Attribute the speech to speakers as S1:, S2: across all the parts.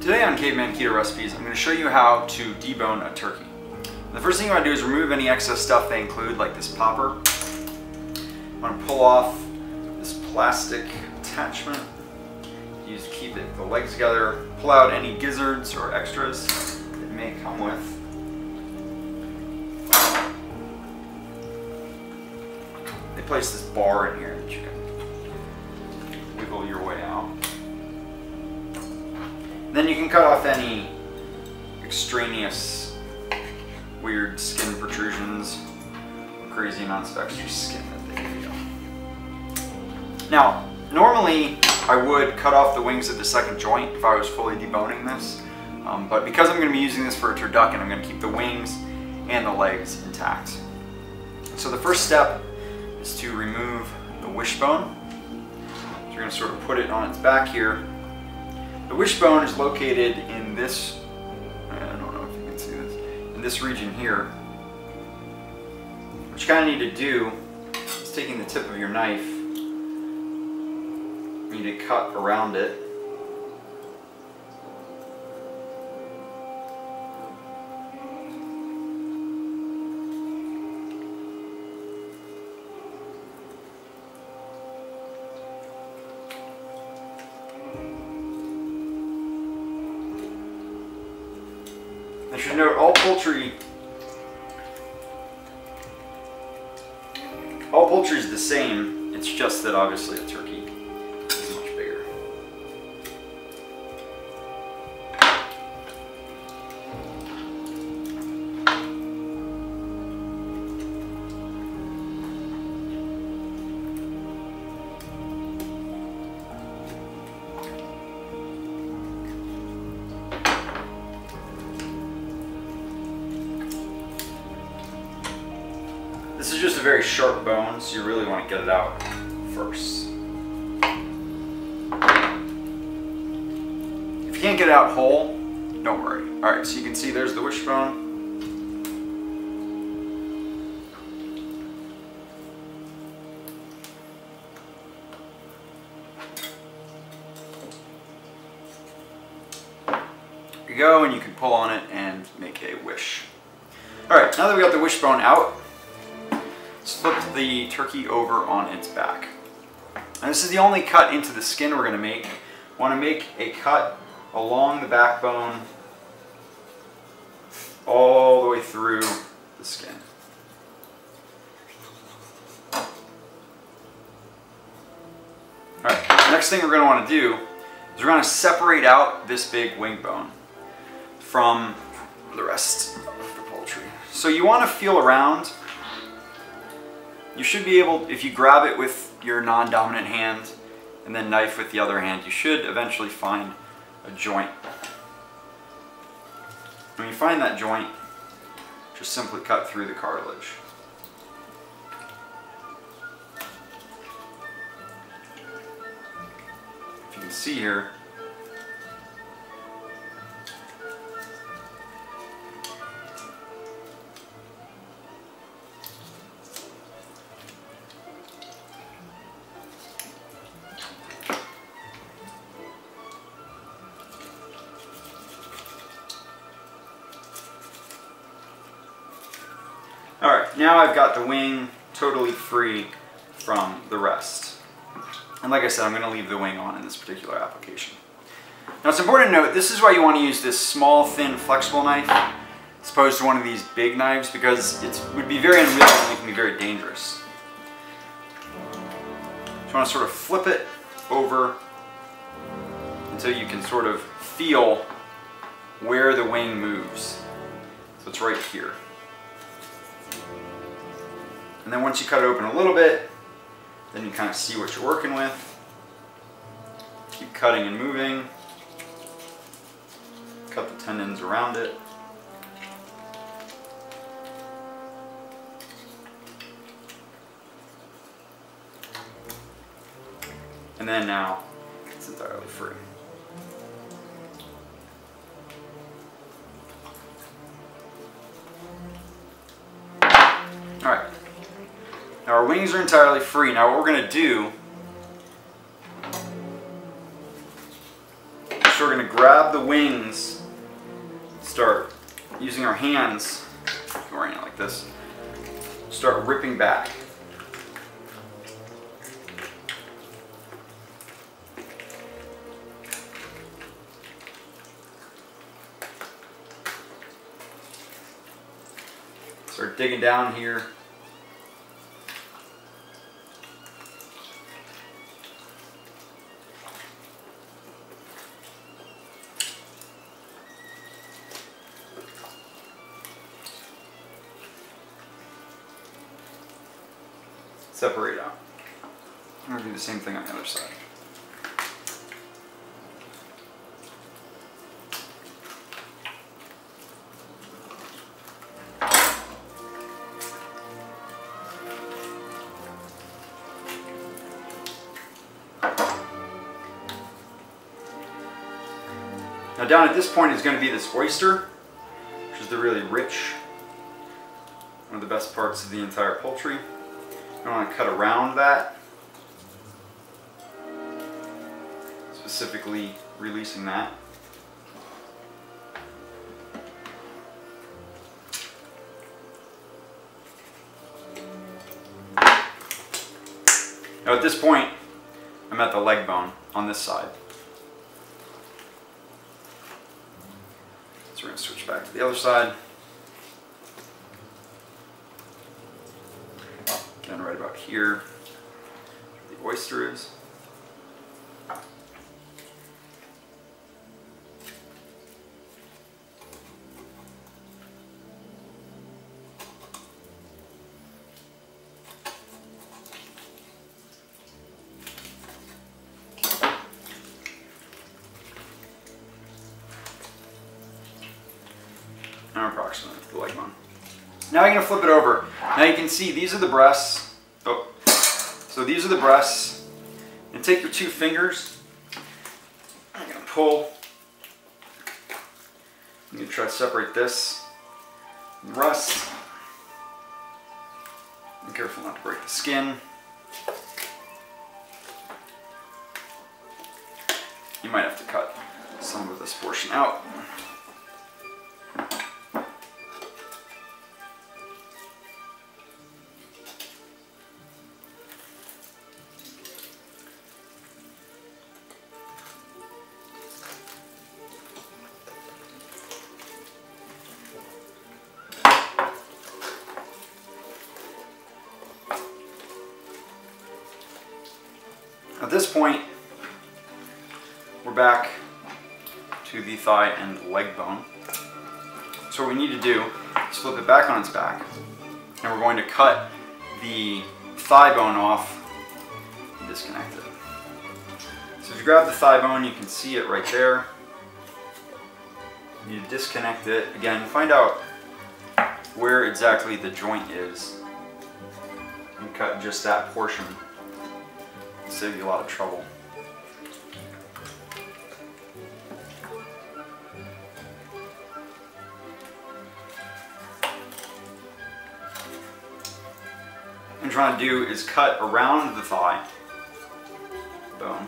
S1: Today on Caveman Keto Recipes, I'm going to show you how to debone a turkey. The first thing you want to do is remove any excess stuff they include, like this popper. I want to pull off this plastic attachment used to keep the legs together. Pull out any gizzards or extras it may come with. They place this bar in here that you can wiggle your way out. Then you can cut off any extraneous weird skin protrusions, crazy amounts of extra skin that they give you. Now, normally I would cut off the wings at the second joint if I was fully deboning this, but because I'm going to be using this for a turducken, I'm going to keep the wings and the legs intact. So the first step is to remove the wishbone. So you're going to sort of put it on its back here. The wishbone is located in this, I don't know if you can see this, in this region here. What you kind of need to do is taking the tip of your knife, you need to cut around it. I should note all poultry is the same, it's just that obviously a turkey is much bigger. This is just a very sharp bone, so you really want to get it out first. If you can't get it out whole, don't worry. Alright, so you can see there's the wishbone. There you go, and you can pull on it and make a wish. Alright, now that we got the wishbone out, let's flip the turkey over on its back. And this is the only cut into the skin we're going to make. We want to make a cut along the backbone all the way through the skin. Alright, next thing we're going to want to do is we're going to separate out this big wing bone from the rest of the poultry. So you want to feel around. You should be able, if you grab it with your non-dominant hand and then knife with the other hand, you should eventually find a joint. When you find that joint, just simply cut through the cartilage. If you can see here, alright, now I've got the wing totally free from the rest. And like I said, I'm going to leave the wing on in this particular application. Now it's important to note, this is why you want to use this small, thin, flexible knife as opposed to one of these big knives, because it would be very unwieldy and it can be very dangerous. So you want to sort of flip it over until you can sort of feel where the wing moves. So it's right here. And then once you cut it open a little bit, then you kind of see what you're working with. Keep cutting and moving. Cut the tendons around it. And then now it's entirely free. Alright, now our wings are entirely free. Now what we're going to do grab the wings, start using our hands, orient it like this, start ripping back. Start digging down here. Separate out. I'm going to do the same thing on the other side. Now down at this point is going to be this oyster, which is the really rich, one of the best parts of the entire poultry. I want to cut around that, specifically releasing that. Now at this point, I'm at the leg bone on this side. So we're going to switch back to the other side. Again, right about here, the oyster is. And approximately the leg bone. Now I'm going to flip it over. Now you can see these are the breasts. Oh, so these are the breasts. And take your two fingers. I'm going to pull. I'm going to try to separate this from the rest. Be careful not to break the skin. You might have to cut some of this portion out. At this point, we're back to the thigh and leg bone. So what we need to do is flip it back on its back, and we're going to cut the thigh bone off and disconnect it. So if you grab the thigh bone, you can see it right there. You disconnect it. Again, find out where exactly the joint is and cut just that portion. Save you a lot of trouble. What I'm trying to do is cut around the thigh bone,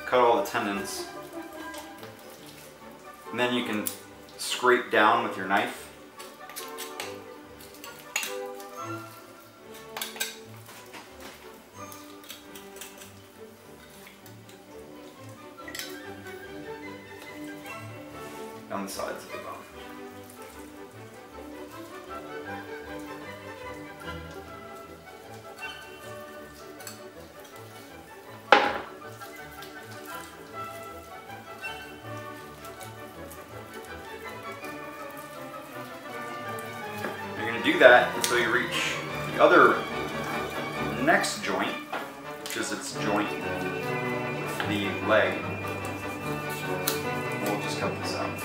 S1: cut all the tendons, and then you can scrape down with your knife. On the sides of the bone. You're going to do that until you reach the other next joint, which is its joint with the leg. We'll just cut this out.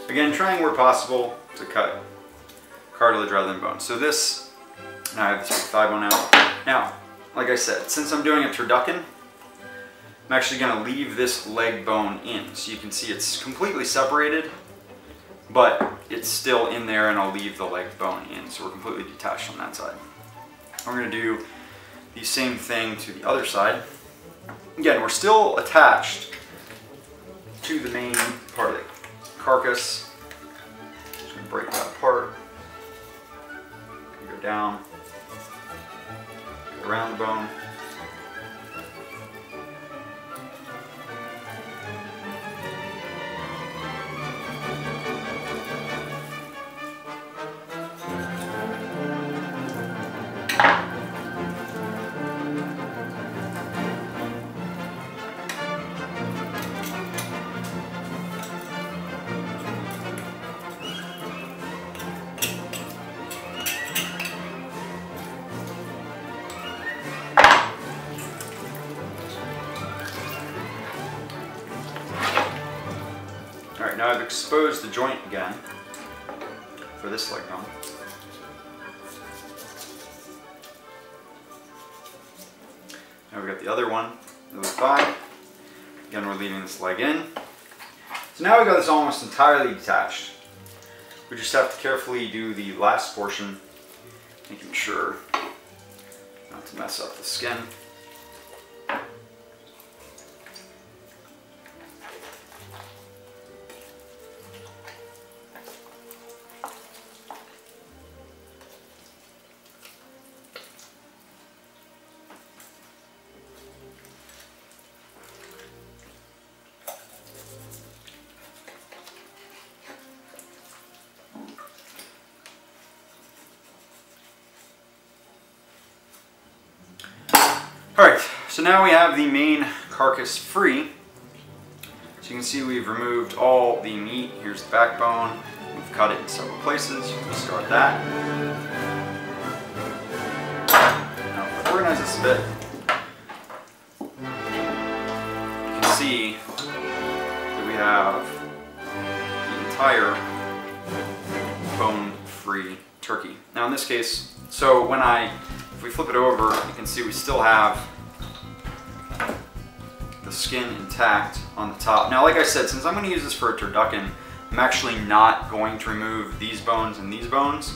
S1: Again, trying where possible to cut cartilage rather than bone. So this, now I have this thigh bone out. Now, like I said, since I'm doing a turducken, I'm actually going to leave this leg bone in. So you can see it's completely separated, but it's still in there, and I'll leave the leg bone in, so we're completely detached on that side. We're going to do the same thing to the other side. Again, we're still attached to the main part of the carcass. Just going to break that apart. Go down, go around the bone. Alright, now I've exposed the joint again for this leg bone. Now we've got the other one, the other thigh. Again, we're leaving this leg in. So now we've got this almost entirely detached. We just have to carefully do the last portion, making sure not to mess up the skin. Alright, so now we have the main carcass free. So you can see we've removed all the meat. Here's the backbone. We've cut it in several places. We'll discard that. Now if I organize this a bit, you can see that we have the entire bone-free turkey. Now in this case, so if we flip it over, you can see we still have the skin intact on the top. Now, like I said, since I'm going to use this for a turducken, I'm actually not going to remove these bones and these bones.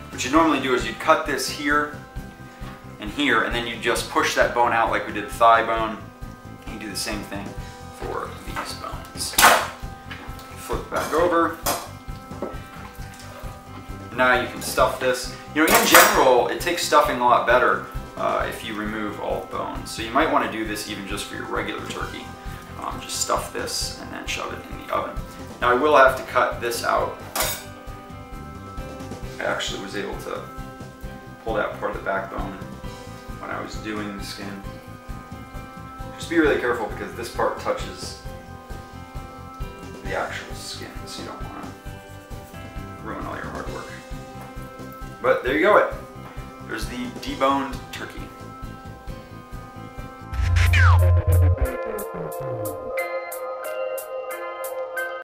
S1: What you normally do is you'd cut this here, and then you just push that bone out like we did the thigh bone. You do the same thing for these bones. Flip it back over. Now you can stuff this. You know, in general, it takes stuffing a lot better if you remove all bones. So you might want to do this even just for your regular turkey. Just stuff this and then shove it in the oven. Now I will have to cut this out. I actually was able to pull out part of the backbone when I was doing the skin. Just be really careful because this part touches the actual skin, so you don't want to ruin all your hard work. But there you go. There's the deboned turkey.